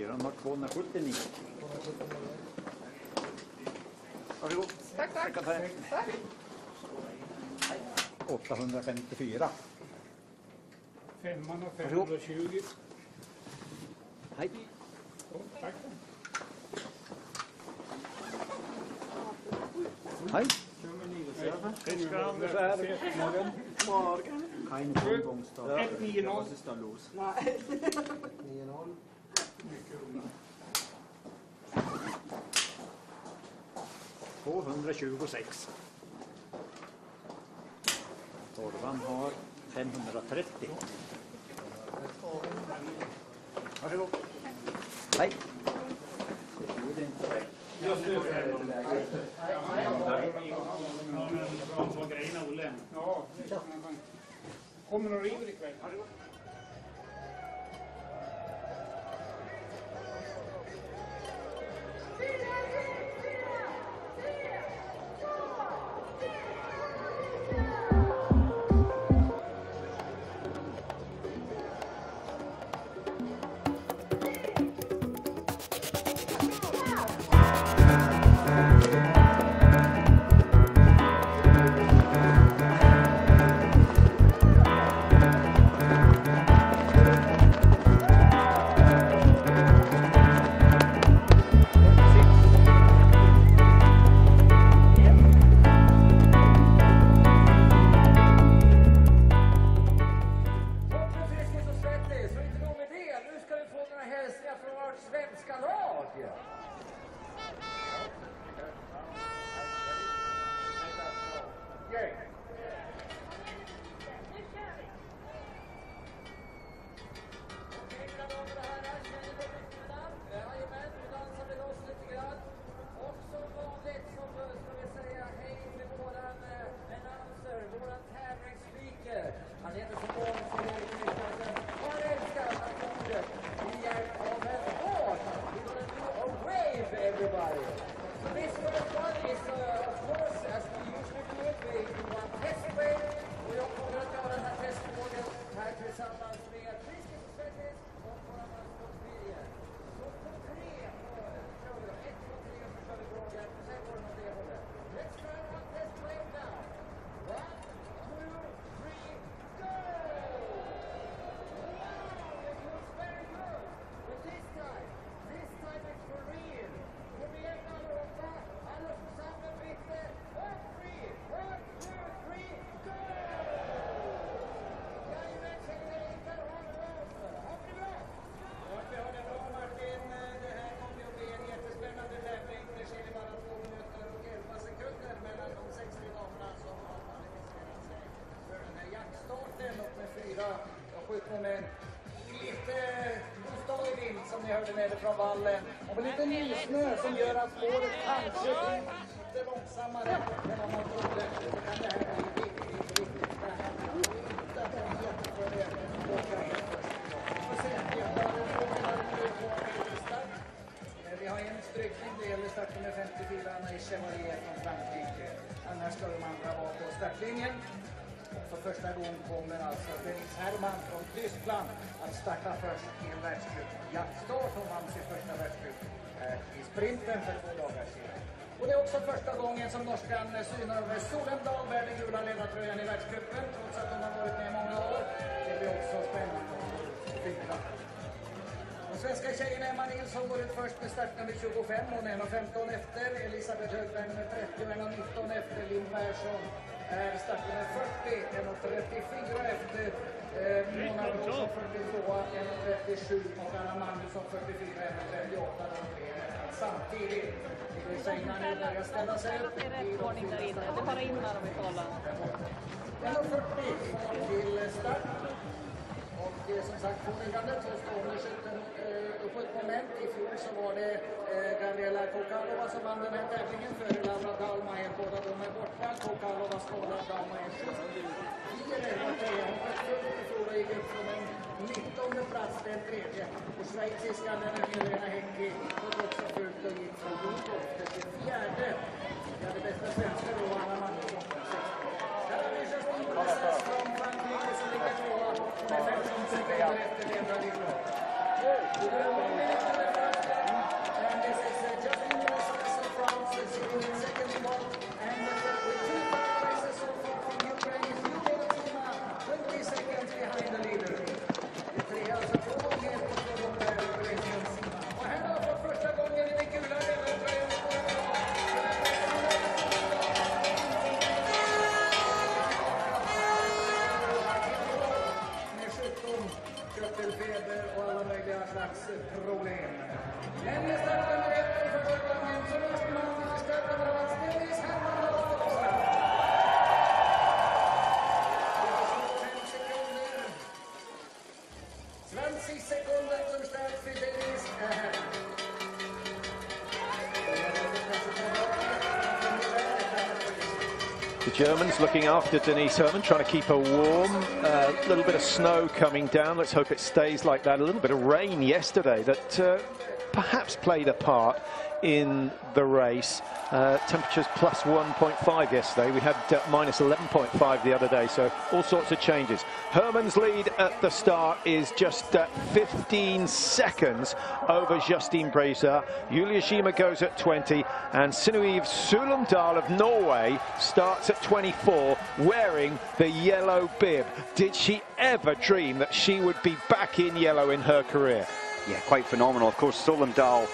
Han har 279. Varsågod. Tack. 854. Femman och 520. Hej. Tack. Hej. Fiskar. Morgon. Kein Bonbonstad. 190. Was ist da los? Nej. 9-0. Mycket roligt. 226. Torvan har 530. Varsågod. Hej. Just nu är det grejerna, Olle. Ja, kommer några river ikväll? Från vallen och lite nysnö som gör att spåret kanske blir lite långsammare än vad man trodde. Så kan det här bli riktigt spännande. Inte att det är jättefördel att åka helt först. Vi får se. Vi har start. Vi har en strykning. Det gäller starten med 54 Anna i Chevalier från Frankrike. Annars ska de andra vara på startlinjen. För första gången kommer alltså Felix Hermann från Tyskland att starta först i en världscup. Jaktstart som vann sin första världscup i sprinten för 2 dagar sedan. Och det är också första gången som norskan Synar Solendal bär den gula ledartröjan i världscupen, trots att hon har varit med i många år. Det blir också spännande att fira. De svenska tjejerna Emma Nilsson går ut först med startnummer 25. Hon är 1,15 efter. Elisabeth Högberg nummer 30 och 1,19 efter. Linn Persson är startnummer 40. 1,34 efter. Mona Olsson 42, 1,37 och Anna Magnusson 44, 1,38. Samtidigt vill Seina nu börja ställa sig upp. Det är rätt ordning där inne. Det är bara in här om vi kollar. 1,40 till start. Och som sagt, påliggande så står det på ett moment. I fjol så var det Gabriela Kokalova som vann den här tävlingen för Laura Dahlmeier. Båda de är borta. Kokalova skadad, Dahlmeier sjuk. 10-11 tjejer. Hon var full i fjol och gick upp från en 19:e plats till en 3:e. Och schweiziskan Helena Henke var också fullt och gick från 12:e till 4:e. Ja, det bästa svenska då, Anna Magnusson från 16:e. Här har vi Justin Brasses från Frankrike som ligger 2:a med 15 sekunder efter Lena Lindblad. sekunder zum Start für Dennis Herrmann. The Germans looking after Denise Herrmann, trying to keep her warm. A little bit of snow coming down. Let's hope it stays like that. A little bit of rain yesterday that perhaps played a part in the race. Temperatures plus 1.5 yesterday. We had minus 11.5 the other day, so all sorts of changes. Herrmann's lead at the start is just 15 seconds over Justine Breza. Julia Schima goes at 20, and Synnøve Sulumdal of Norway starts at 24, wearing the yellow bib. Did she ever dream that she would be back in yellow in her career? Yeah, quite phenomenal. Of course, Sulumdal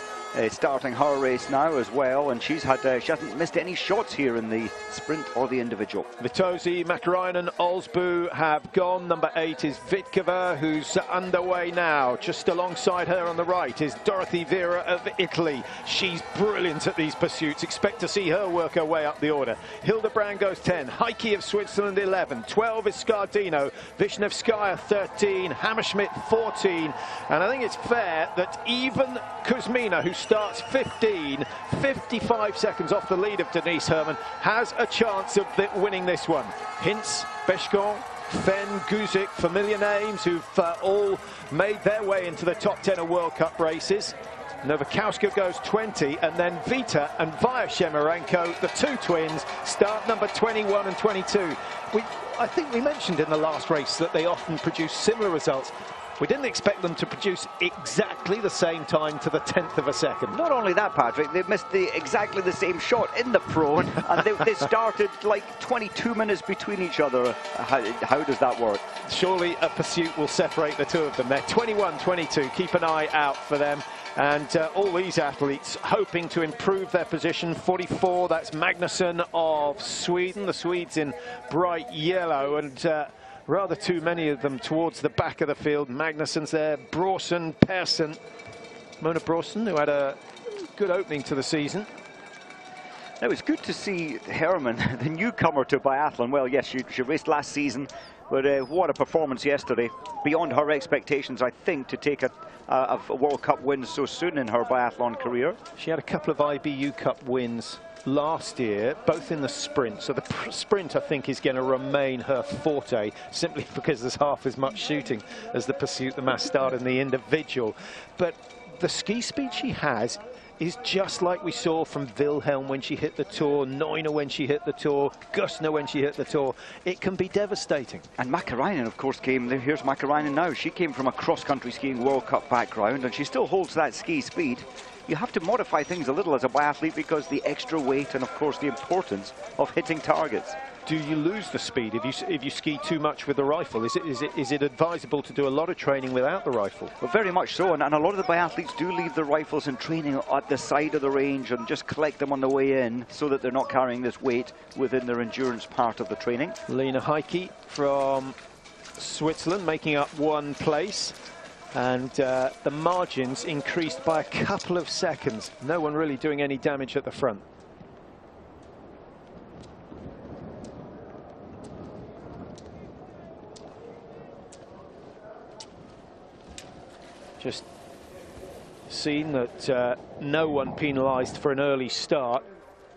starting her race now as well, and she hasn't missed any shots here in the sprint or the individual. Vitosi, Mäkäräinen, Olsbu have gone. Number 8 is Vitkova, who's underway now. Just alongside her on the right is Dorothy Vera of Italy. She's brilliant at these pursuits. Expect to see her work her way up the order. Hildebrand goes 10, Heike of Switzerland 11, 12 is Scardino, Wisniewskaja 13, Hammerschmidt 14, and I think it's fair that even Kuzmina, who starts 55 seconds off the lead of Denise Herrmann, has a chance of winning this one. Hintz, Beshkon, Fenn, Guzik, familiar names who've all made their way into the top 10 of World Cup races. Novakowska goes 20, and then Vita and Via Shemarenko, the two twins, start number 21 and 22. I think we mentioned in the last race that they often produce similar results. We didn't expect them to produce exactly the same time to the 10th of a second. Not only that, Patrick, they missed exactly the same shot in the prone, and they started like 22 minutes between each other. How does that work? Surely a pursuit will separate the two of them. They're 21-22. Keep an eye out for them. And all these athletes hoping to improve their position. 44, that's Magnusson of Sweden. The Swedes in bright yellow, and rather too many of them towards the back of the field. Magnusson's there, Bråsen, Persson. Mona Bråsen, who had a good opening to the season. It was good to see Herrmann, the newcomer to biathlon. Well, yes, she raced last season, but what a performance yesterday. Beyond her expectations, I think, to take a World Cup win so soon in her biathlon career. She had a couple of IBU Cup wins last year, both in the sprint. So the sprint, I think, is going to remain her forte, simply because there's half as much shooting as the pursuit, the mass start, and the individual. But the ski speed she has is just like we saw from Wilhelm when she hit the Tour, Neuner when she hit the Tour, Gustner when she hit the Tour. It can be devastating. And Mäkäräinen, of course, came. Here's Mäkäräinen now. She came from a cross-country skiing World Cup background, and she still holds that ski speed. You have to modify things a little as a biathlete because the extra weight and, of course, the importance of hitting targets. Do you lose the speed if you ski too much with the rifle? Is it advisable to do a lot of training without the rifle? Well, very much so, and a lot of the biathletes do leave the rifles in training at the side of the range and just collect them on the way in so that they're not carrying this weight within their endurance part of the training. Lena Heike from Switzerland making up one place. And the margins increased by a couple of seconds. No one really doing any damage at the front. Just seen that no one penalised for an early start.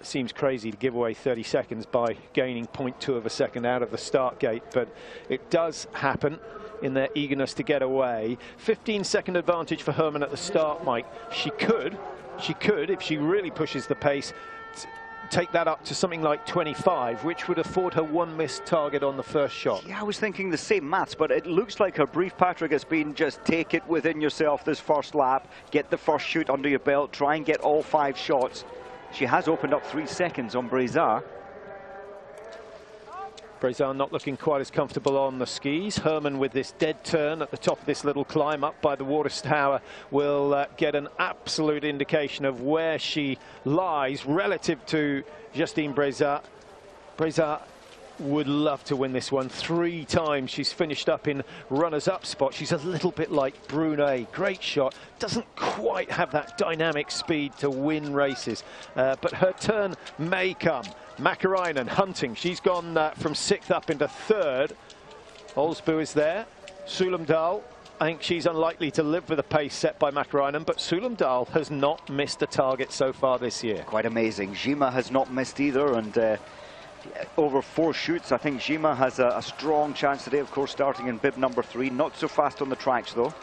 Seems crazy to give away 30 seconds by gaining 0.2 of a second out of the start gate, but it does happen in their eagerness to get away. 15-second advantage for Herrmann at the start, Mike. She could, if she really pushes the pace, take that up to something like 25, which would afford her one missed target on the first shot. Yeah, I was thinking the same maths, but it looks like her brief, Patrick, has been just take it within yourself this first lap, get the first shoot under your belt, try and get all 5 shots. She has opened up 3 seconds on Breza. Breza not looking quite as comfortable on the skis. Herrmann with this dead turn at the top of this little climb up by the water tower will get an absolute indication of where she lies relative to Justine Breza. Breza would love to win this one. 3 times she's finished up in runners-up spot. She's a little bit like Brunet. Great shot. Doesn't quite have that dynamic speed to win races, but her turn may come. Mäkäräinen hunting. She's gone from 6th up into 3rd. Olsbu is there. Sulumdal I think she's unlikely to live with the pace set by Mäkirainen, but Sulumdal has not missed a target so far this year. Quite amazing. Jima has not missed either, and over 4 shoots. I think Jima has a strong chance today, of course, starting in bib number 3. Not so fast on the tracks, though.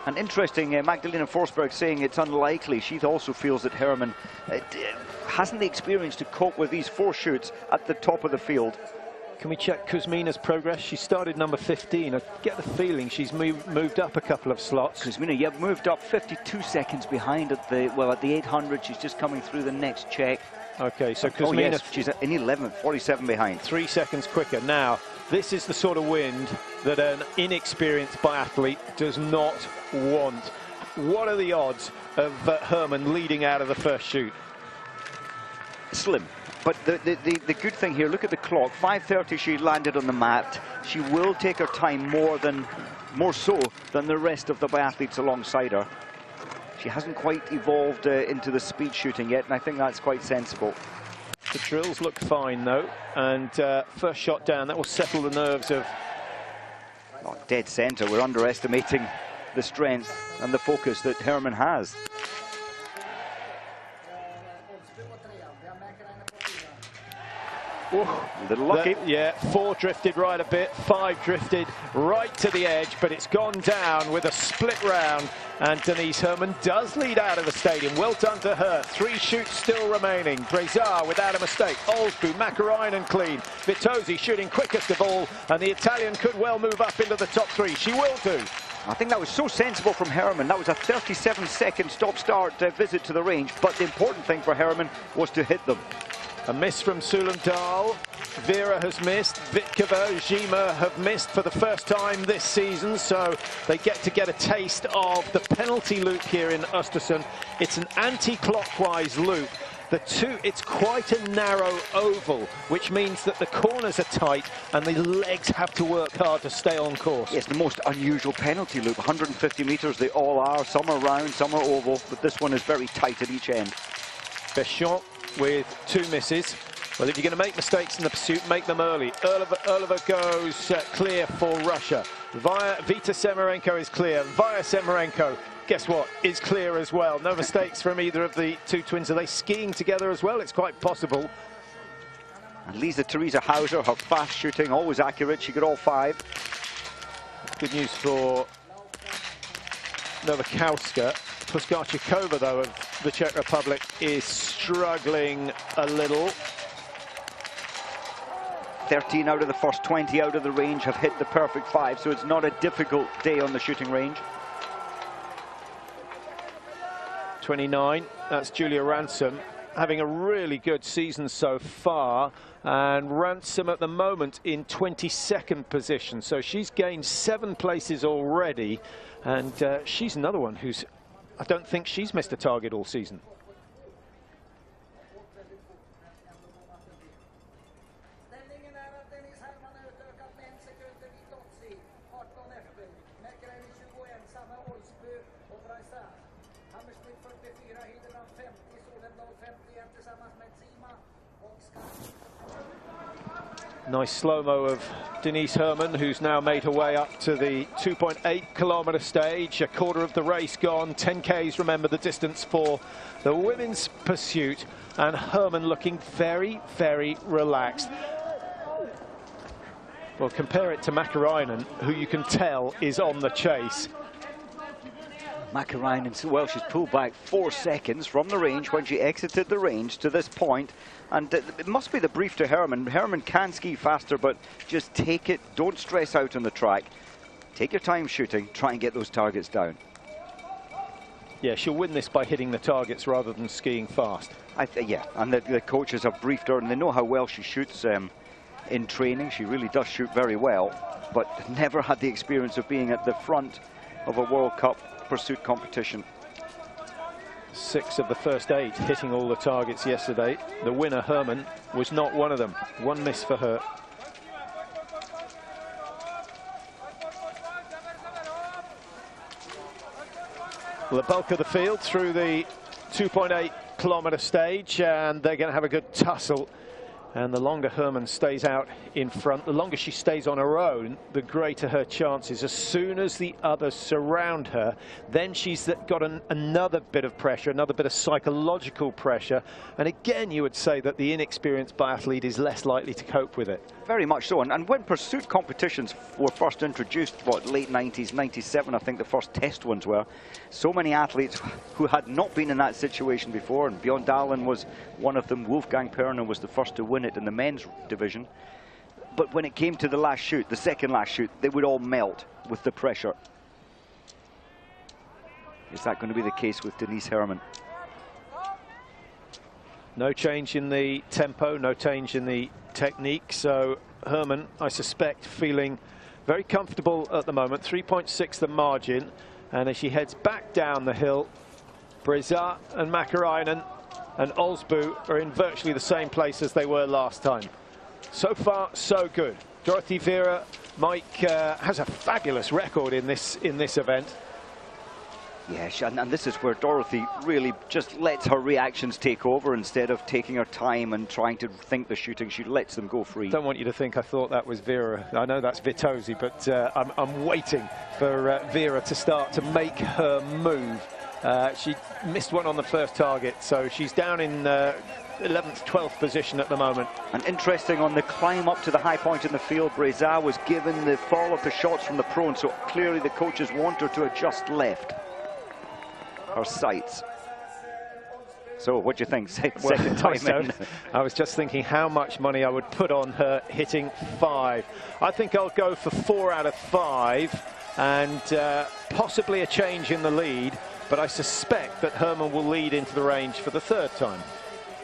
And interesting, Magdalena Forsberg saying it's unlikely. She also feels that Herman hasn't the experience to cope with these 4 shoots at the top of the field. Can we check Kuzmina's progress? She started number 15. I get the feeling she's moved up a couple of slots. Kuzmina, yeah, moved up 52 seconds behind at the 800. She's just coming through the next check. Okay, so Kuzmina... Oh, yes, she's in 11th, 47 behind. 3 seconds quicker. Now, this is the sort of wind that an inexperienced biathlete does not want. What are the odds of Herman leading out of the first shoot? Slim. But the good thing here, look at the clock. 5:30 she landed on the mat. She will take her time more so than the rest of the biathletes alongside her. She hasn't quite evolved into the speed shooting yet, and I think that's quite sensible. The drills look fine, though, and first shot down, that will settle the nerves of... Oh, dead centre. We're underestimating the strength and the focus that Herman has. Oh, a little lucky. Yeah, 4 drifted right a bit, 5 drifted right to the edge, but it's gone down with a split round, and Denise Herman does lead out of the stadium. Well done to her. 3 shoots still remaining. Brezar without a mistake. Olsbu, Mäkirainen clean. Vitozzi shooting quickest of all, and the Italian could well move up into the top 3. She will do. I think that was so sensible from Herman. That was a 37-second stop-start visit to the range, but the important thing for Herman was to hit them. A miss from Sulumdal. Vera has missed. Vitkova, Jima have missed for the first time this season, so they get a taste of the penalty loop here in Oestersund. It's an anti-clockwise loop. It's quite a narrow oval, which means that the corners are tight and the legs have to work hard to stay on course. It's the most unusual penalty loop. 150 metres, they all are. Some are round, some are oval, but this one is very tight at each end. Bechon with 2 misses. Well, if you're going to make mistakes in the pursuit, make them early. Erlova goes clear for Russia. Vita Semerenko is clear. Via Semerenko, guess what, is clear as well. No mistakes from either of the 2 twins. Are they skiing together as well? It's quite possible. And Lisa Teresa Hauser, her fast shooting, always accurate. She got all 5. Good news for Nowakowska. Puskachikova, though, of the Czech Republic, is struggling a little. 13 out of the first 20 out of the range have hit the perfect 5, so it's not a difficult day on the shooting range. 29, that's Julia Ransom, having a really good season so far, and Ransom at the moment in 22nd position, so she's gained 7 places already, and she's another one who's, I don't think she's missed a target all season. Nice slow-mo of Denise Herman, who's now made her way up to the 2.8 kilometre stage. A quarter of the race gone. 10Ks, remember, the distance for the women's pursuit. And Herman looking very, very relaxed. Well, compare it to Mäkirainen, who you can tell is on the chase. Mäkirainen, well, she's pulled back 4 seconds from the range when she exited the range to this point. And it must be the brief to Herman. Herman can ski faster, but just take it. Don't stress out on the track. Take your time shooting. Try and get those targets down. Yeah, she'll win this by hitting the targets rather than skiing fast. Yeah, and the coaches have briefed her, and they know how well she shoots in training. She really does shoot very well, but never had the experience of being at the front of a World Cup pursuit competition. 6 of the first 8 hitting all the targets yesterday. The winner, Herman, was not one of them. 1 miss for her. Well, the bulk of the field through the 2.8 kilometre stage, and they're going to have a good tussle And the longer Herman stays out in front, the longer she stays on her own, the greater her chances. As soon as the others surround her, then she's got another bit of pressure, another bit of psychological pressure. And again, you would say that the inexperienced biathlete is less likely to cope with it. Very much so. And when pursuit competitions were first introduced, what, late 90s, 97, I think the first test ones were, so many athletes who had not been in that situation before, and Bjorn Dahlen was one of them. Wolfgang Perner was the first to win it in the men's division. But when it came to the last shoot, the second last shoot, they would all melt with the pressure. Is that going to be the case with Denise Herrmann? No change in the tempo, no change in the technique. So Herrmann, I suspect, feeling very comfortable at the moment. 3.6 the margin. And as she heads back down the hill, Brezat and Mäkäräinen and Olsbu are in virtually the same place as they were last time. So far, so good. Dorothy Vera, Mike, has a fabulous record in this event. Yes, and this is where Dorothy really just lets her reactions take over instead of taking her time and trying to think the shooting. She lets them go free. Don't want you to think I thought that was Vera. I know that's Vitozzi, but I'm waiting for Vera to start to make her move. She missed one on the first target, so she's down in 11th, 12th position at the moment. And interesting, on the climb up to the high point in the field, Brezat was given the fall of the shots from the prone, so clearly the coaches want her to adjust left. Her sights. So what do you think? Second time in. I was just thinking how much money I would put on her hitting 5. I think I'll go for 4 out of 5 and possibly a change in the lead, but I suspect that Herrmann will lead into the range for the 3rd time.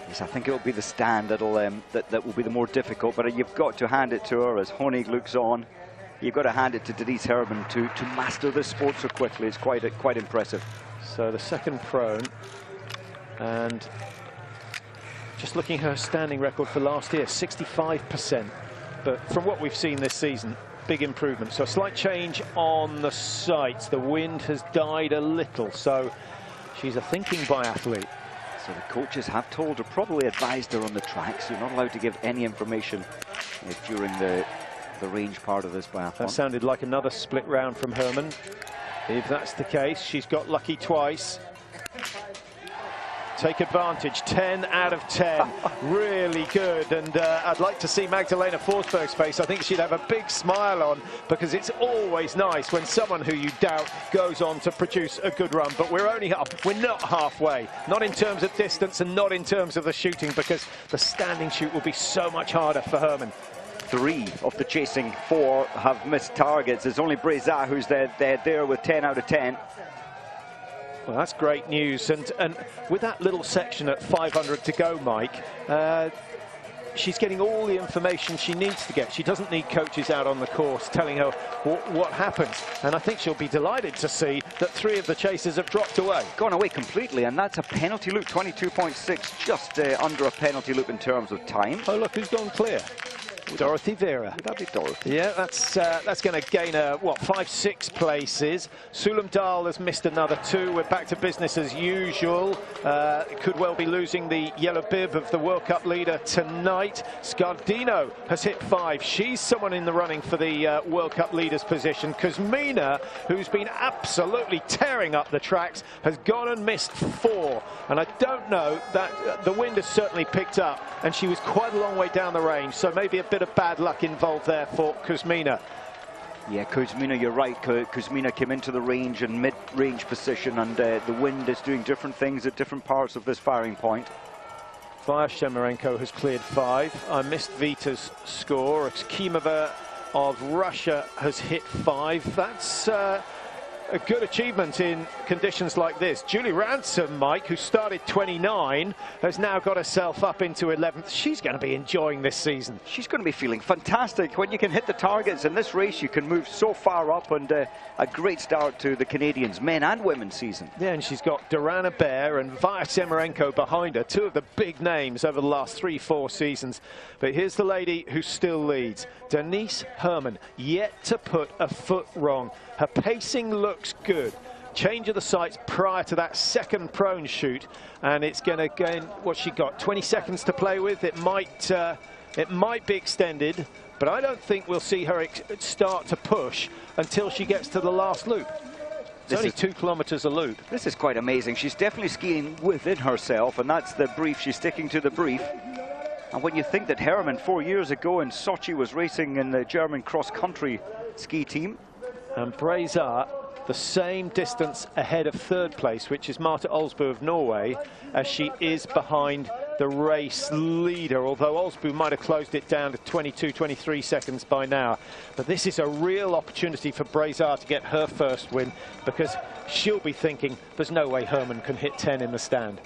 Yes, I think it will be the stand that will be the more difficult, but you've got to hand it to her as Honig looks on. You've got to hand it to Denise Herrmann to master this sport so quickly. It's quite impressive. So the second prone, and just looking at her standing record for last year, 65%. But from what we've seen this season, big improvement. So a slight change on the sights. The wind has died a little, so she's a thinking biathlete. So the coaches have told her, probably advised her on the tracks. You're not allowed to give any information during the range part of this biathlon. That sounded like another split round from Herrmann. If that's the case, she's got lucky twice. Take advantage, 10 out of 10. Really good. And I'd like to see Magdalena Forsberg's face. I think she'd have a big smile on, because it's always nice when someone who you doubt goes on to produce a good run. But we're not halfway. Not in terms of distance and not in terms of the shooting, because the standing shoot will be so much harder for Herrmann. 3 of the chasing 4 have missed targets. It's only Brezat who's there with 10 out of 10. Well, that's great news. And with that little section at 500 to go, Mike, she's getting all the information she needs to get. She doesn't need coaches out on the course telling her what happens. And I think she'll be delighted to see that 3 of the chasers have dropped away. Gone away completely, and that's a penalty loop, 22.6, just under a penalty loop in terms of time. Oh, look who's gone clear. Dorothy Vera. Would that be Dorothy? Yeah, that's going to gain her, what, 5-6 places. Sulam Dahl has missed another 2. We're back to business as usual. Could well be losing the yellow bib of the World Cup leader tonight. Scardino has hit 5. She's someone in the running for the World Cup leader's position. Kuzmina, who's been absolutely tearing up the tracks, has gone and missed 4. And I don't know, that the wind has certainly picked up, and she was quite a long way down the range, so maybe a bit of bad luck involved there for Kuzmina. Yeah, Kuzmina, you're right. Kuzmina came into the range and mid-range position, and the wind is doing different things at different parts of this firing point. Shemerenko has cleared 5. I missed Vita's score. Kimova of Russia has hit 5. That's a good achievement in conditions like this. Julie Ransom, Mike, who started 29, has now got herself up into 11th. She's going to be enjoying this season. She's going to be feeling fantastic. When you can hit the targets in this race, you can move so far up, and a great start to the Canadians' men and women's season. Yeah, and she's got Dorana Baer and Via Semerenko behind her, 2 of the big names over the last 3-4 seasons. But here's the lady who still leads, Denise Herrmann, yet to put a foot wrong. Her pacing looks good. Change of the sights prior to that second prone shoot, and it's going to gain what she got, 20 seconds to play with. It might It might be extended, but I don't think we'll see her start to push until she gets to the last loop. It's only 2 kilometers a loop. This is quite amazing. She's definitely skiing within herself, and that's the brief. She's sticking to the brief. And when you think that Hermann 4 years ago in Sochi was racing in the German cross-country ski team. And Brazar, the same distance ahead of third place, which is Marta Olsbu of Norway, as she is behind the race leader, although Olsbu might have closed it down to 22, 23 seconds by now. But this is a real opportunity for Brazar to get her first win, because she'll be thinking there's no way Hermann can hit 10 in the stand.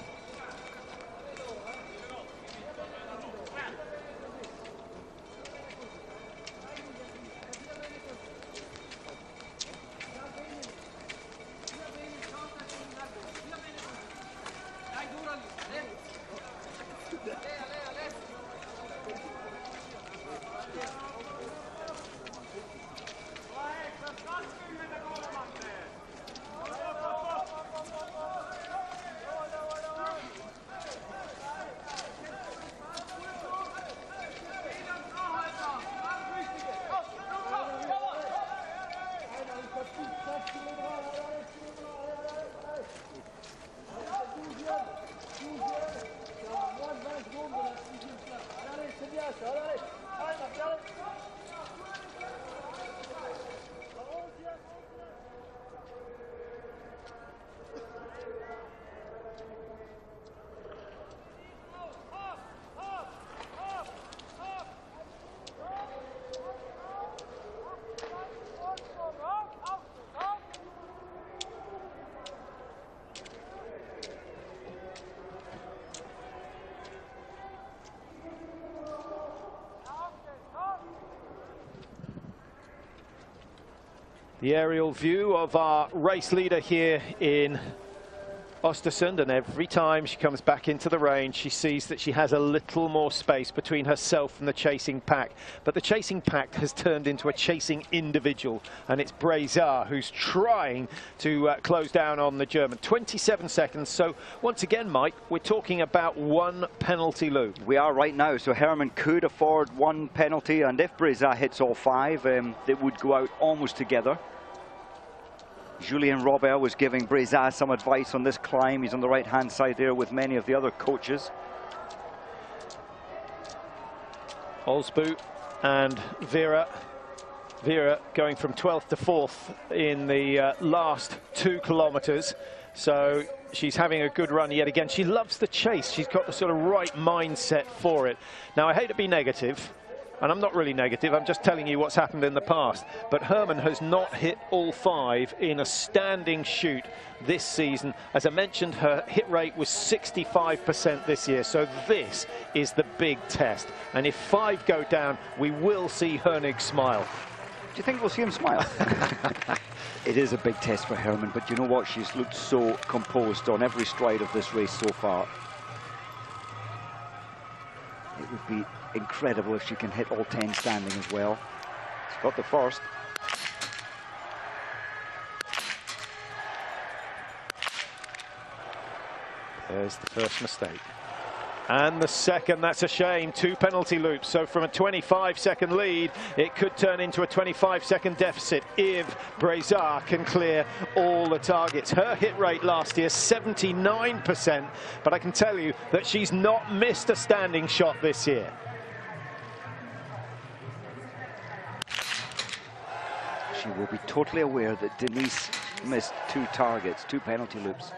The aerial view of our race leader here in Oestersund, and every time she comes back into the range, she sees that she has a little more space between herself and the chasing pack. But the chasing pack has turned into a chasing individual, and it's Brazar who's trying to close down on the German. 27 seconds, so once again, Mike, we're talking about 1 penalty loop. We are right now, so Hermann could afford 1 penalty, and if Brazar hits all 5, they would go out almost together. Julien Robert was giving Brazar some advice on this climb. He's on the right-hand side there with many of the other coaches. Olsbu and Vera going from 12th to 4th in the last 2 kilometers. So she's having a good run yet again. She loves the chase. She's got the sort of right mindset for it. Now, I hate to be negative, and I'm not really negative, I'm just telling you what's happened in the past. But Hermann has not hit all 5 in a standing shoot this season. As I mentioned, her hit rate was 65% this year, so this is the big test. And if 5 go down, we will see Hernig smile. Do you think we'll see him smile? It is a big test for Hermann, but you know what? She's looked so composed on every stride of this race so far. It would be incredible if she can hit all 10 standing as well. She's got the first. There's the first mistake. And the second, that's a shame. 2 penalty loops. So from a 25-second lead, it could turn into a 25-second deficit if Brazar can clear all the targets. Her hit rate last year, 79%. But I can tell you that she's not missed a standing shot this year. She will be totally aware that Denise missed 2 targets, 2 penalty loops.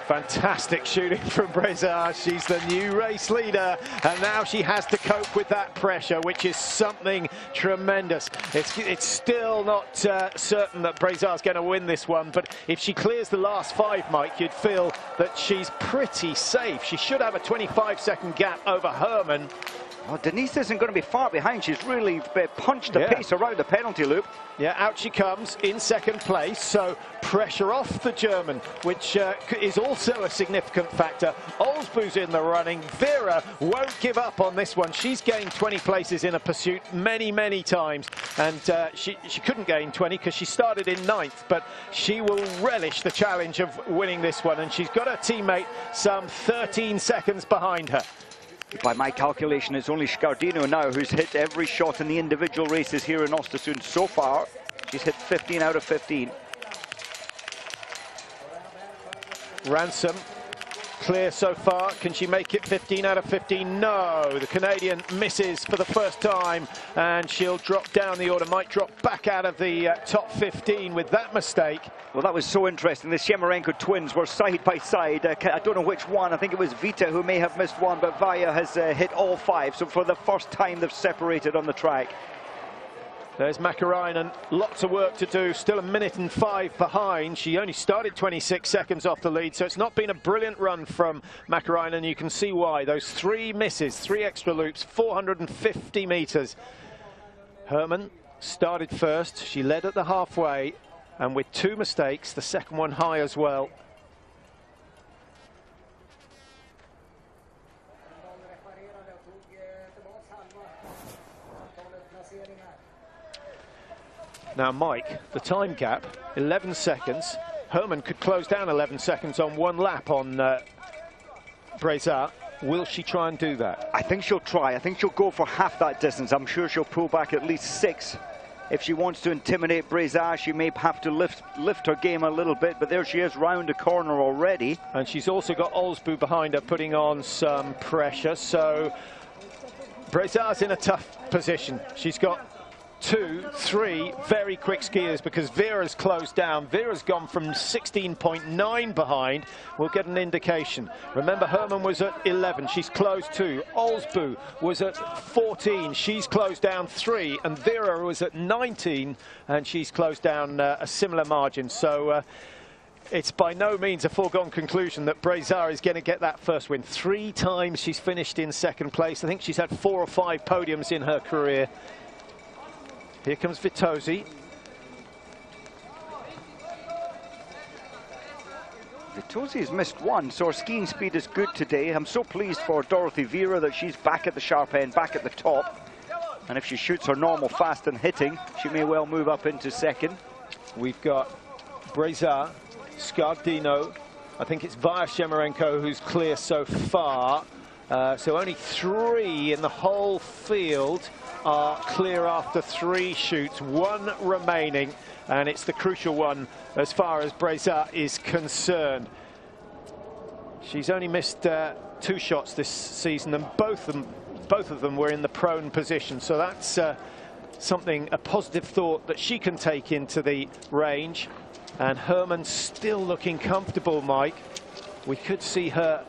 Fantastic shooting from Brazar. She's the new race leader, and now she has to cope with that pressure, which is something tremendous. It's still not certain that Brazar's going to win this one, but if she clears the last 5, Mike, you'd feel that she's pretty safe. She should have a 25-second gap over Hermann, Well, Denise isn't going to be far behind. She's really punched the pace around the penalty loop. Yeah, out she comes in second place, so pressure off the German, which is also a significant factor. Olsbu's in the running. Vera won't give up on this one. She's gained 20 places in a pursuit many times, and she couldn't gain 20 because she started in 9th, but she will relish the challenge of winning this one, and she's got her teammate some 13 seconds behind her. By my calculation, it's only Scardino now who's hit every shot in the individual races here in Oestersund so far. She's hit 15 out of 15. Ransom, clear so far. Can she make it 15 out of 15? No, the Canadian misses for the first time, and she'll drop down the order, might drop back out of the top 15 with that mistake. Well, that was so interesting. The Shemerenko twins were side by side. I don't know which one. I think it was Vita who may have missed one, but Vaya has hit all 5. So for the first time, they've separated on the track. There's Makarainen, lots of work to do, still 1 minute and 5 behind. She only started 26 seconds off the lead, so it's not been a brilliant run from Makarainen. You can see why. Those 3 misses, 3 extra loops, 450 meters. Herman started first. She led at the halfway, and with 2 mistakes, the second one high as well. Now, Mike, the time gap, 11 seconds. Herman could close down 11 seconds on 1 lap on Brezat. Will she try and do that? I think she'll try. I think she'll go for half that distance. I'm sure she'll pull back at least 6. If she wants to intimidate Brezat, she may have to lift her game a little bit, but there she is round the corner already. And she's also got Olsbu behind her, putting on some pressure. So Brezat's in a tough position. She's got 2, 3 very quick skiers because Vera's closed down. Vera's gone from 16.9 behind. We'll get an indication. Remember, Herman was at 11. She's closed 2. Olsbu was at 14. She's closed down 3. And Vera was at 19. And she's closed down a similar margin. So it's by no means a foregone conclusion that Brezat is going to get that first win. 3 times she's finished in second place. I think she's had 4 or 5 podiums in her career. Here comes Vitozzi. Vitozzi has missed 1, so her skiing speed is good today. I'm so pleased for Dorothy Vera that she's back at the sharp end, back at the top. And if she shoots her normal fast and hitting, she may well move up into second. We've got Brezat, Scardino. I think it's Vaya Shemerenko who's clear so far. So only 3 in the whole field are clear after 3 shoots, 1 remaining, and it's the crucial one as far as Brezat is concerned. She's only missed 2 shots this season, and both of them were in the prone position, so that's something, a positive thought that she can take into the range. And Herman still looking comfortable, Mike. We could see her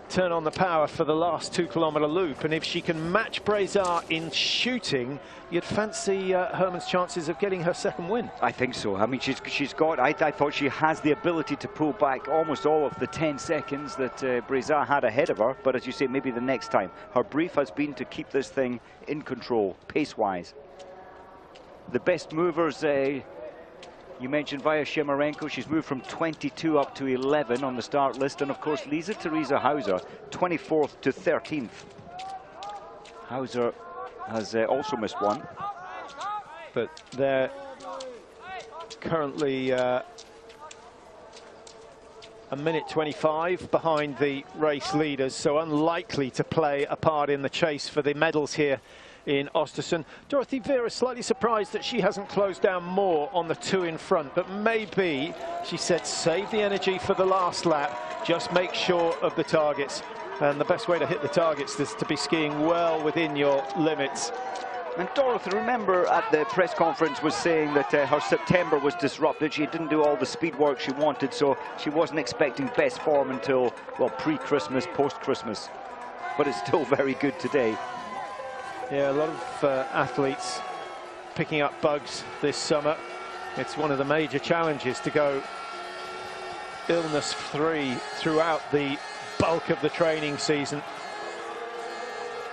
turn on the power for the last 2-kilometer loop, and if she can match Brezat in shooting, you'd fancy Herman's chances of getting her second win. I think so. I mean, she's got, I thought she has the ability to pull back almost all of the 10 seconds that Brezat had ahead of her, but as you say, maybe the next time. Her brief has been to keep this thing in control, pace-wise. The best movers, you mentioned Vaya Shemerenko. She's moved from 22 up to 11 on the start list. And of course, Lisa Theresa Hauser, 24th to 13th. Hauser has also missed 1. But they're currently 1 minute 25 behind the race leaders, so unlikely to play a part in the chase for the medals here in Oestersund. Dorothy Vera slightly surprised that she hasn't closed down more on the 2 in front, but maybe, she said, save the energy for the last lap, just make sure of the targets. And the best way to hit the targets is to be skiing well within your limits. And Dorothy, remember at the press conference, was saying that her September was disrupted. She didn't do all the speed work she wanted, so she wasn't expecting best form until, well, pre-Christmas, post-Christmas. But it's still very good today. Yeah, a lot of athletes picking up bugs this summer. It's one of the major challenges to go illness-free throughout the bulk of the training season.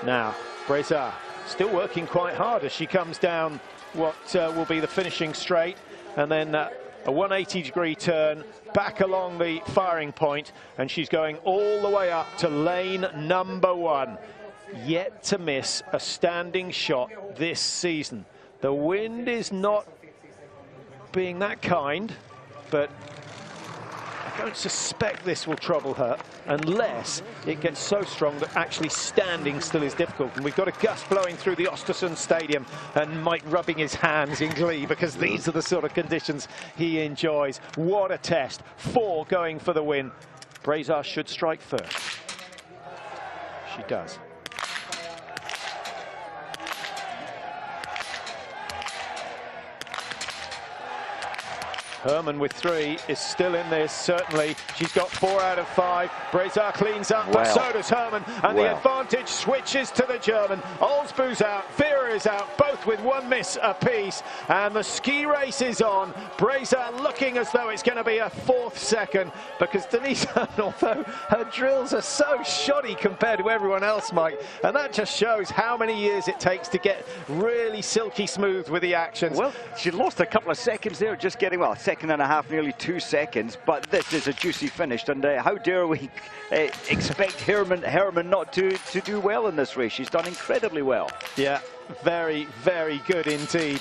Now, Breza still working quite hard as she comes down what will be the finishing straight, and then a 180-degree turn back along the firing point, and she's going all the way up to lane number 1. Yet to miss a standing shot this season. The wind is not being that kind, but I don't suspect this will trouble her unless it gets so strong that actually standing still is difficult. And we've got a gust blowing through the Oestersund stadium, and Mike rubbing his hands in glee because these are the sort of conditions he enjoys. What a test. 4 going for the win. Breza should strike first. She does. Herman with 3 is still in this, certainly. She's got 4 out of 5. Breza cleans up, but so does Herman. And the advantage switches to the German. Olsbu's out, Vera is out, both with 1 miss apiece. And the ski race is on. Breza looking as though it's going to be a 4th second, because Denise Herman, although her drills are so shoddy compared to everyone else, Mike, and that just shows how many years it takes to get really silky smooth with the actions. Well, she lost a couple of seconds there, just getting, well, 1.5 seconds, nearly 2 seconds, but this is a juicy finish, and how dare we expect Herman not to do well in this race. She's done incredibly well. Yeah, very, very good indeed.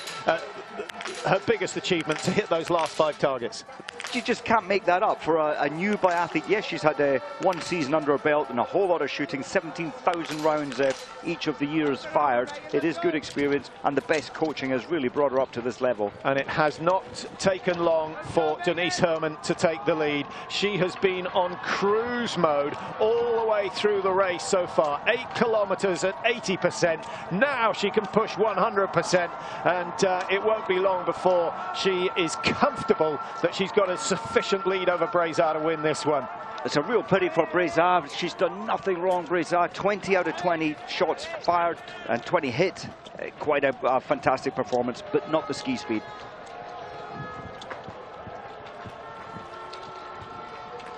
Her biggest achievement to hit those last 5 targets. You just can't make that up for a new biathlete. Yes, she's had 1 season under her belt and a whole lot of shooting, 17,000 rounds each of the years fired. It is good experience, and the best coaching has really brought her up to this level. And it has not taken long for Denise Herman to take the lead. She has been on cruise mode all the way through the race so far. 8 kilometers at 80%. Now she can push 100%, and it won't be long before she is comfortable that she's got a sufficient lead over Breza to win this one. It's a real pity for Breza. She's done nothing wrong, Breza. 20 out of 20 shots fired and 20 hit. Quite a fantastic performance, but not the ski speed.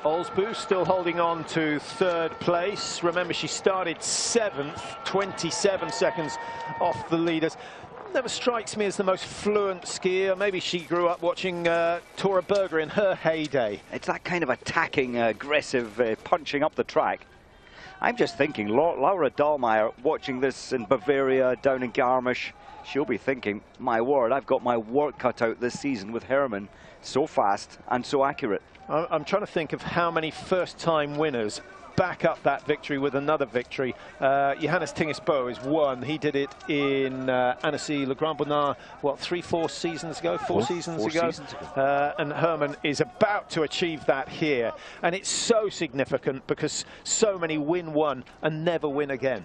Olsbu still holding on to 3rd place. Remember, she started 7th, 27 seconds off the leaders. Never strikes me as the most fluent skier. Maybe she grew up watching Tora Berger in her heyday. It's that kind of attacking, aggressive, punching up the track. I'm just thinking, Laura Dahlmeier, watching this in Bavaria, down in Garmisch, she'll be thinking, my word, I've got my work cut out this season with Herman. So fast and so accurate. I'm trying to think of how many first-time winners back up that victory with another victory. Johannes Tingesbo is one. He did it in Annecy Le Grand Bonnard, what, 4 seasons ago? 4 seasons ago. And Herman is about to achieve that here. And it's so significant because so many win one and never win again.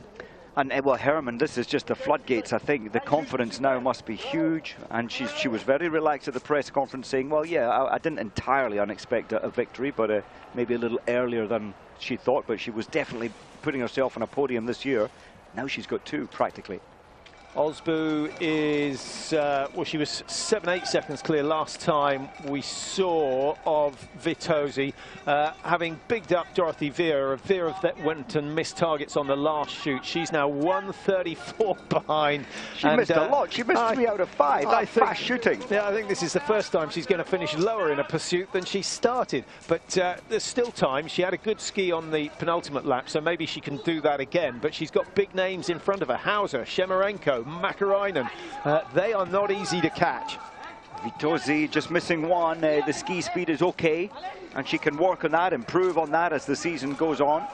And well, Herman, this is just the floodgates. I think the confidence now must be huge, and she was very relaxed at the press conference, saying, well, yeah, I didn't entirely unexpect a victory, but maybe a little earlier than she thought, but she was definitely putting herself on a podium this year. Now she's got 2 practically. Olsbu is, well, she was 7-8 seconds clear last time we saw of Vitosi, having bigged up Dorothy Vera. Vera that went and missed targets on the last shoot. She's now 134 behind. She missed a lot. She missed 3 out of 5. That's fast shooting. Yeah, I think this is the first time she's going to finish lower in a pursuit than she started. But there's still time. She had a good ski on the penultimate lap, so maybe she can do that again. But she's got big names in front of her. Hauser, Shemarenko, Makarainen. They are not easy to catch. Vitosi just missing 1. The ski speed is okay, and she can work on that, improve on that as the season goes on.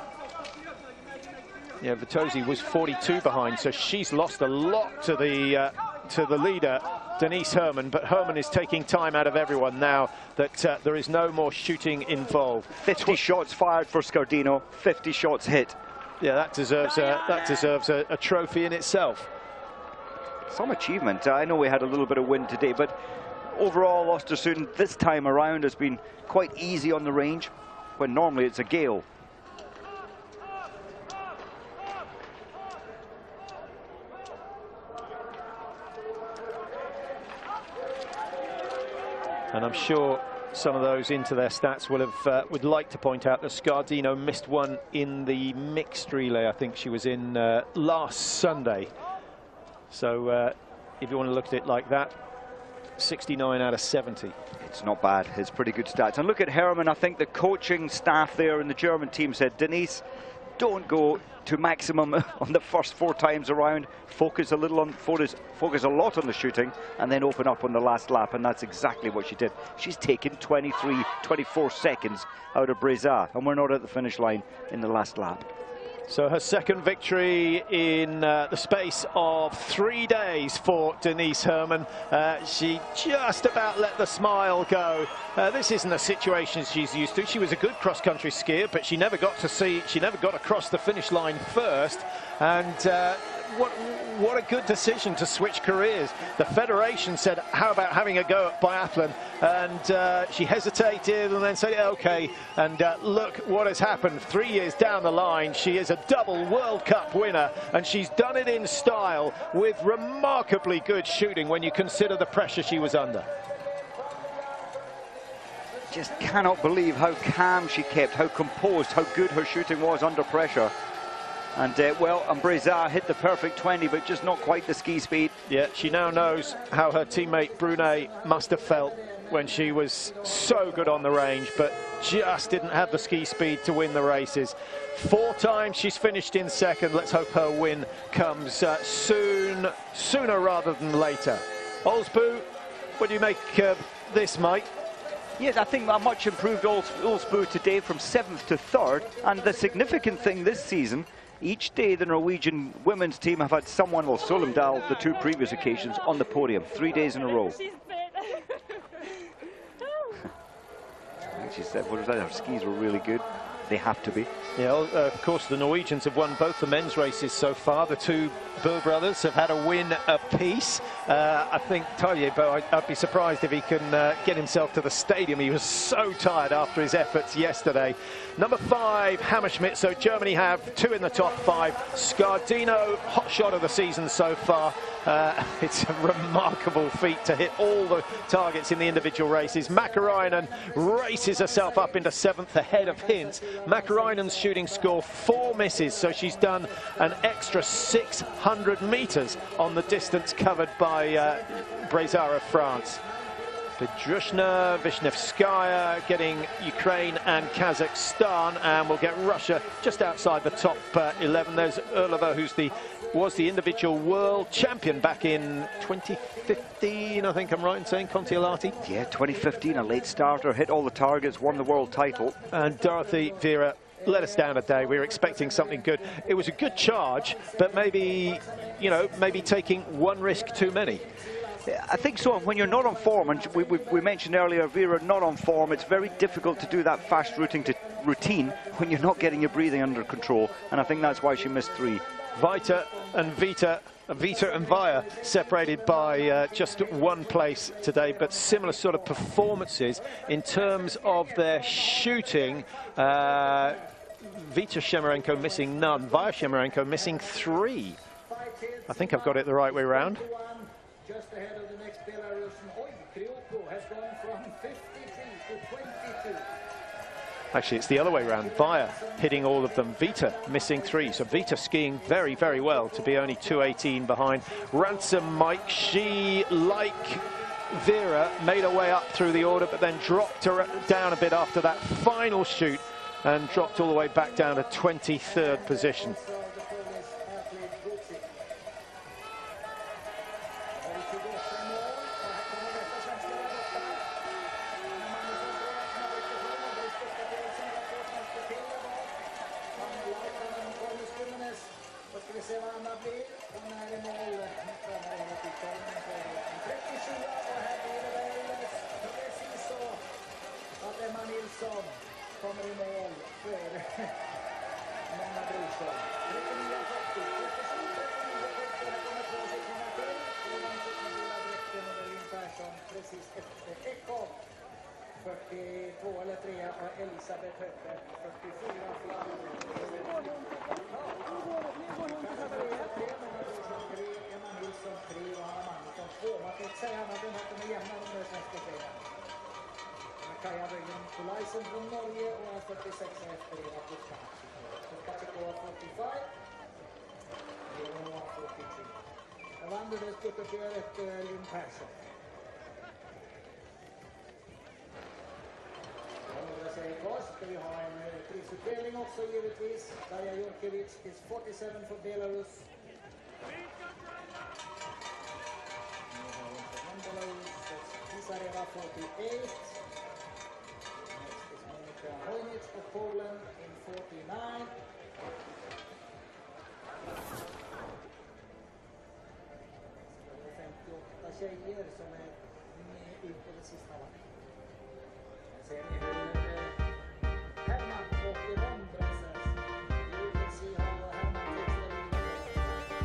Yeah, Vitosi was 42 behind, so she's lost a lot to the leader, Denise Herman. But Herman is taking time out of everyone now that there is no more shooting involved. 50 shots fired for Scardino, 50 shots hit. Yeah, that deserves a trophy in itself. Some achievement. I know we had a little bit of wind today, but overall Oestersund this time around has been quite easy on the range, when normally it's a gale. And I'm sure some of those into their stats will have would like to point out that Scardino missed one in the mixed relay. I think she was in last Sunday. So if you want to look at it like that, 69 out of 70. It's not bad. It's pretty good stats. And look at Hermann. I think the coaching staff there in the German team said, Denise, don't go to maximum on the first 4 times around. Focus a little on focus a lot on the shooting, and then open up on the last lap. And that's exactly what she did. She's taken 24 seconds out of Breza, and we're not at the finish line in the last lap. So her second victory in the space of 3 days for Denise Hermann. She just about let the smile go. This isn't a situation she's used to. She was a good cross-country skier, but she never got across the finish line first. And what a good decision to switch careers. The federation said, how about having a go at biathlon? And she hesitated and then said, okay. And look what has happened. 3 years down the line, she is a double World Cup winner, and she's done it in style with remarkably good shooting when you consider the pressure she was under. Just cannot believe how calm she kept, how composed, how good her shooting was under pressure. And well, Breza hit the perfect 20, but just not quite the ski speed. Yeah, she now knows how her teammate Brunet must have felt when she was so good on the range, but just didn't have the ski speed to win the races. 4 times she's finished in second. Let's hope her win comes sooner rather than later. Olsbu, what do you make of this, Mike? Yes, I think a much improved Olsbu today from 7th to 3rd. And the significant thing this season, each day the Norwegian women's team have had someone, well, Solomdal, the 2 previous occasions, on the podium, 3 days in a row. She said, what was that? Her skis were really good. They have to be. Yeah, of course, the Norwegians have won both the men's races so far. The 2 Bø brothers have had a win apiece. I think Talje Bø, I'd be surprised if he can get himself to the stadium. He was so tired after his efforts yesterday. Number 5, Hammerschmidt. So Germany have 2 in the top 5. Scardino, hot shot of the season so far. It's a remarkable feat to hit all the targets in the individual races. Mäkäräinen races herself up into 7th ahead of Hintz. Mäkäräinen's shooting score 4 misses, so she's done an extra 600 meters on the distance covered by Breza of France. Bedrushna, Vishnevskaya getting Ukraine and Kazakhstan, and we'll get Russia just outside the top 11. There's Urlova, who's was the individual world champion back in 2015, I think I'm right in saying, Kontiolahti? Yeah, 2015, a late starter, hit all the targets, won the world title. And Dorothy Vera let us down a day. We were expecting something good. It was a good charge, but maybe, you know, maybe taking 1 risk too many. I think so. When you're not on form, and we mentioned earlier, Vera not on form, it's very difficult to do that fast routine when you're not getting your breathing under control, and I think that's why she missed 3. Vita and Via separated by just 1 place today, but similar sort of performances in terms of their shooting. Vita Shemerenko missing none, Via Shemerenko missing 3. I think I've got it the right way around. Just ahead of the next Belarusian. Kryoko has gone from 53 to 22. Actually, it's the other way around. Via hitting all of them. Vita missing 3. So Vita skiing very, very well to be only 2:18 behind. Ransom Mike, she, like Vera, made her way up through the order, but then dropped her down a bit after that final shoot and dropped all the way back down to 23rd position. Kaja Bøyen Olaisen från Norge och en 46 efter Eva Buskach. Kategoria 45. Leonora 43. Jag vann det spurtuppgöret Linn Persson. Några säger kvar ska vi ha en prisutdelning också givetvis. Darja Jurkevic is 47 för Belarus. Pisareva 48. Next is Monika Hojnic of Poland in 49. Det är 58 tjejer som är med ut på det sista varvet. Sen är det Herman och Yvonne Brassers. You can see how Herman takes the lead.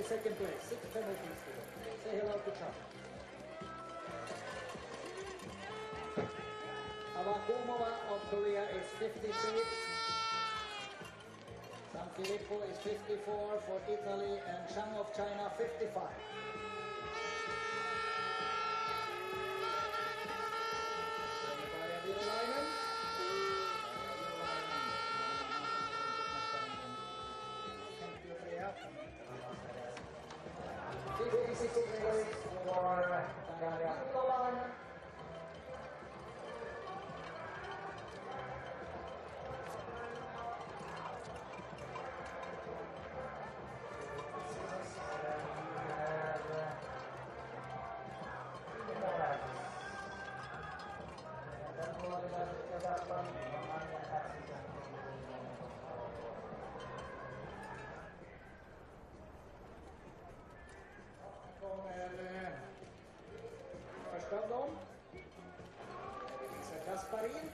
Second place, 6 penalties. Say hello to Chuck. Avakumova of Korea is 53. San Filippo is 54 for Italy and Chang of China 55. Första av dem. Lisa Gasparin.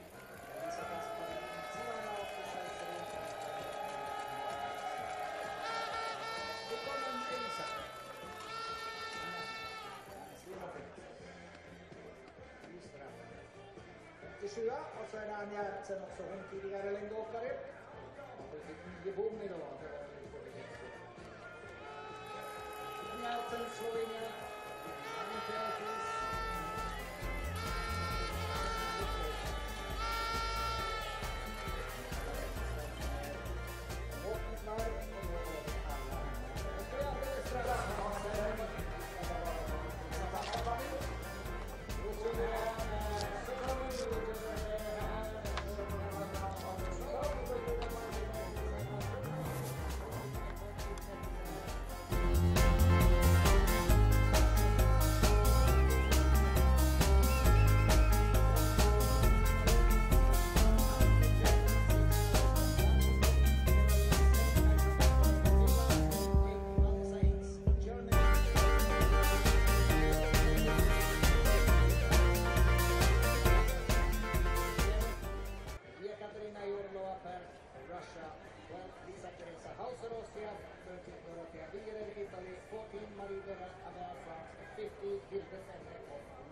Det kommer en Elisa. Till 7 och så är det Anja Ertsen också. Hon tidigare längdåkare. Hon fick 9 bom idag. Anja Ertsen, Slovenien.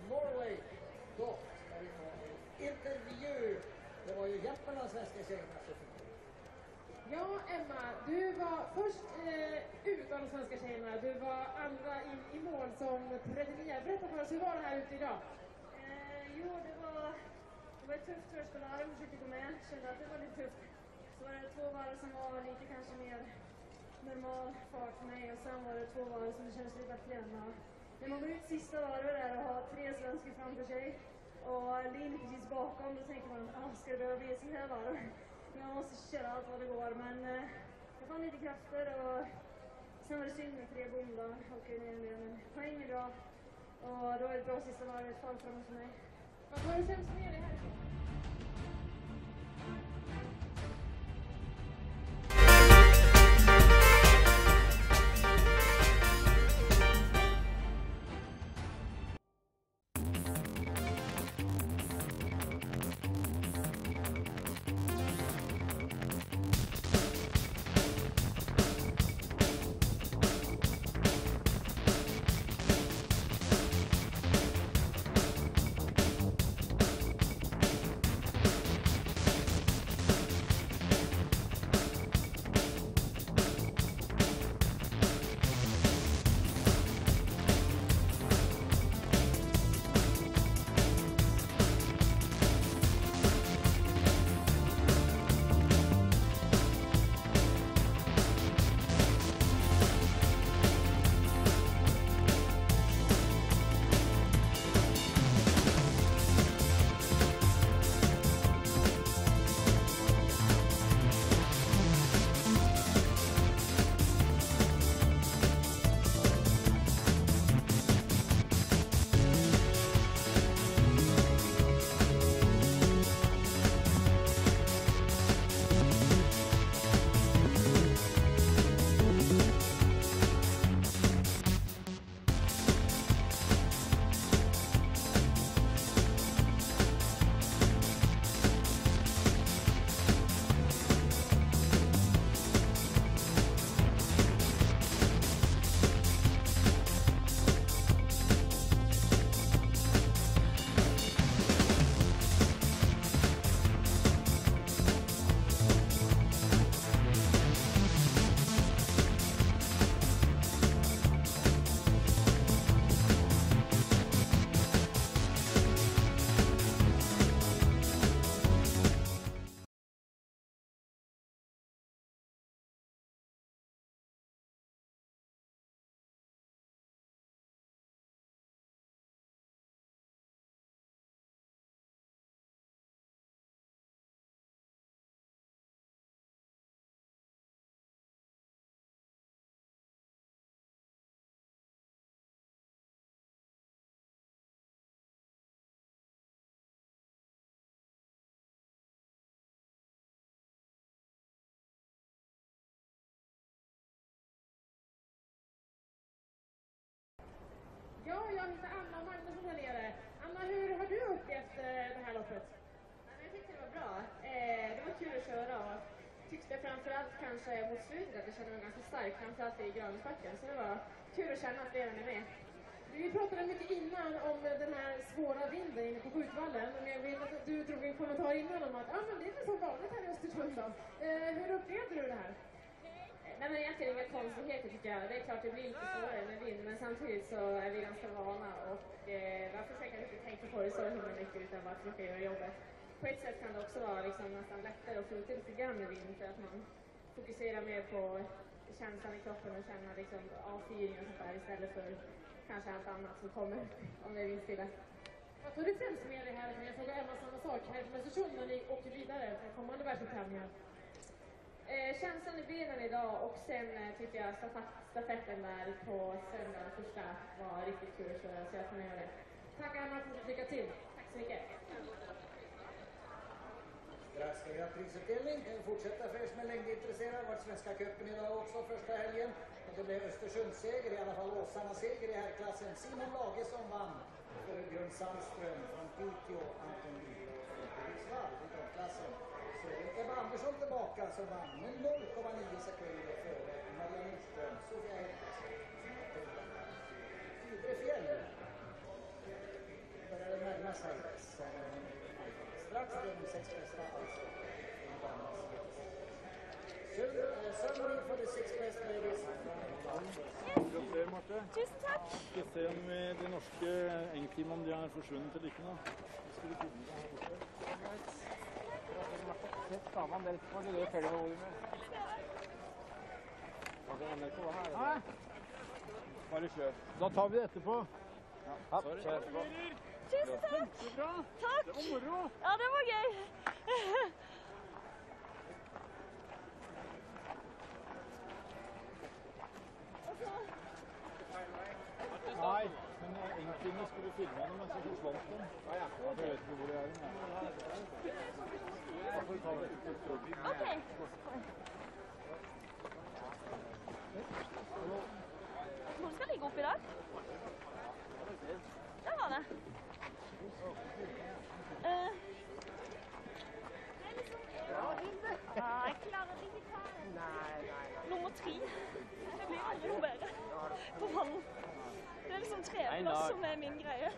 Norway. Då ska vi ta en intervju. Det var ju hjälpen av svenska tjejerna. Ja, Emma, du var först ut av de svenska tjejerna. Du var andra i mål som 39. Berätta för oss, hur var det här ute idag? Jo, det var tufft först på larm, försökte gå med. Kände att det var lite tufft. Så var det 2 varv som var lite kanske mer normal fart för mig. Och sen var det 2 varv som det kändes lite bättre. När man går ut sista varvet där och har 3 svenskar framför sig och Linn precis bakom, då tänker man, ska det behöva bli ett sånt här varv? Jag måste köra allt vad det går, men jag fann lite krafter och sen var det synd med 3 bom då, och men poäng är bra och då är det ett bra sista varv, ett fall framåt för mig. Vad var det sämst med dig här? tyckte jag framförallt kanske mot slutet att jag kände mig ganska stark, framförallt i Grönbacken. Så det var kul att känna att redan är med. Vi pratade mycket innan om den här svåra vinden inne på skjutvallen. Men jag vet att du drog en kommentar innan om att men det är väl så vanligt här i Östersund då. Hur upplevde du det här? Nej, men egentligen inga konstigheter tycker jag. Det är klart det blir lite svårare med vind, men samtidigt så är vi ganska vana och jag försöker inte tänka på det så himla mycket utan bara försöka göra jobbet. På ett sätt kan det också vara liksom nästan lättare att få ut lite grann med vind för att man fokuserar mer på känslan i kroppen och känna liksom avfyrning och sånt där istället för kanske allt annat som kommer om det är vindstilla. Vad tog du främst med dig här? Jag frågar Emma samma sak här från Östersund när ni åker vidare för kommande världsupptävlingar. Känslan i benen idag och sen tycker jag stafetten där på söndag första var riktigt kul så jag får göra det. Tack Anna, lycka till. Tack så mycket. Strax ska vi ha prisutdelning. Fortsätta för er som är längdintresserade. Vart Svenska cupen idag också första helgen. Och det blev Östersunds seger, i alla fall Åsarnas seger i herrklassen. Simon Lagesson vann för Björn Sandström från Piteå, Anton Lidlöf från Hudiksvall i toppklassen. Så Ebba Andersson tillbaka som vann med 0,9 sekunder före Maria Nordström, Sofia Hedberg. Fidre Fjäll började närma sig strax runt 6 bästa alltså. Summary for the 6 best ladies. Gratulerer, Marte. Tusen takk. Skal se om de norske engteamene de har forsvunnet til ikke nå. Skal du finne det her borte? Sett sammen, det var ikke det følger med volumet. Hæ? Bare kjør. Da tar vi det etterpå. Ja, kjør etterpå. Tusen takk. Takk. Det var moro. Ja, det var gøy. Nei, men engteamene skulle filme dem, men så forsvant de. Ja. Jeg vet ikke hvor de er. Da får vi ta det. Ok. Hvor skal ligge opp i dag? Der var det. Jeg klarer det ikke her. Nummer 3. Det blir aldri noe bedre på vann. Det er liksom tredjeplass som er min greie.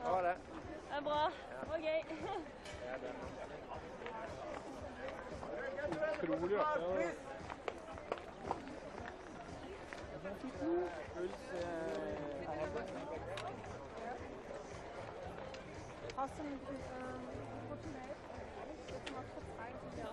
Hva var det? Det er bra. Det var gøy. Utrolig artig. Puls Hast du mit Fortunate? Jetzt mal kurz rein. Ja.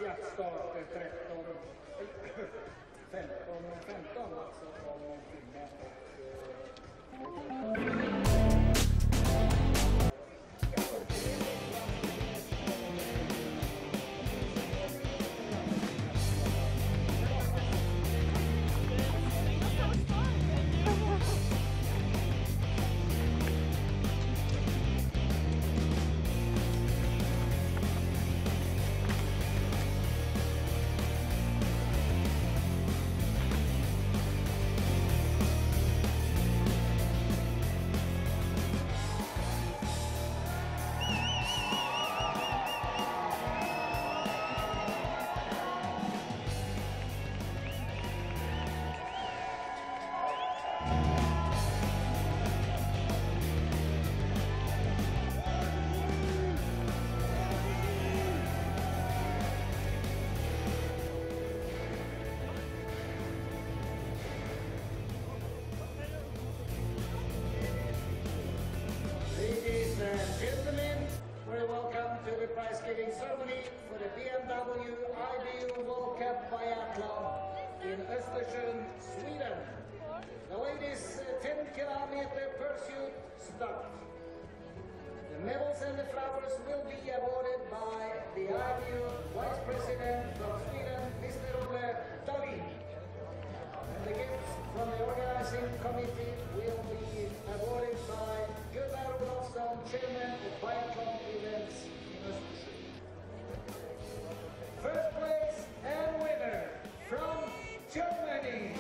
jaktstart 15 alltså om en timme prize-giving ceremony for the BMW IBU World Cup Biathlon in Oestersund, Sweden. The ladies 10 kilometer pursuit start. The medals and the flowers will be awarded by the IBU Vice President from Sweden, Mr. Olle Dahlin. And the gifts from the organizing committee will be awarded by Gunnar Olofsson, Chairman of Biathlon Events in Oestersund. First place and winner from Germany.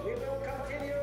We will continue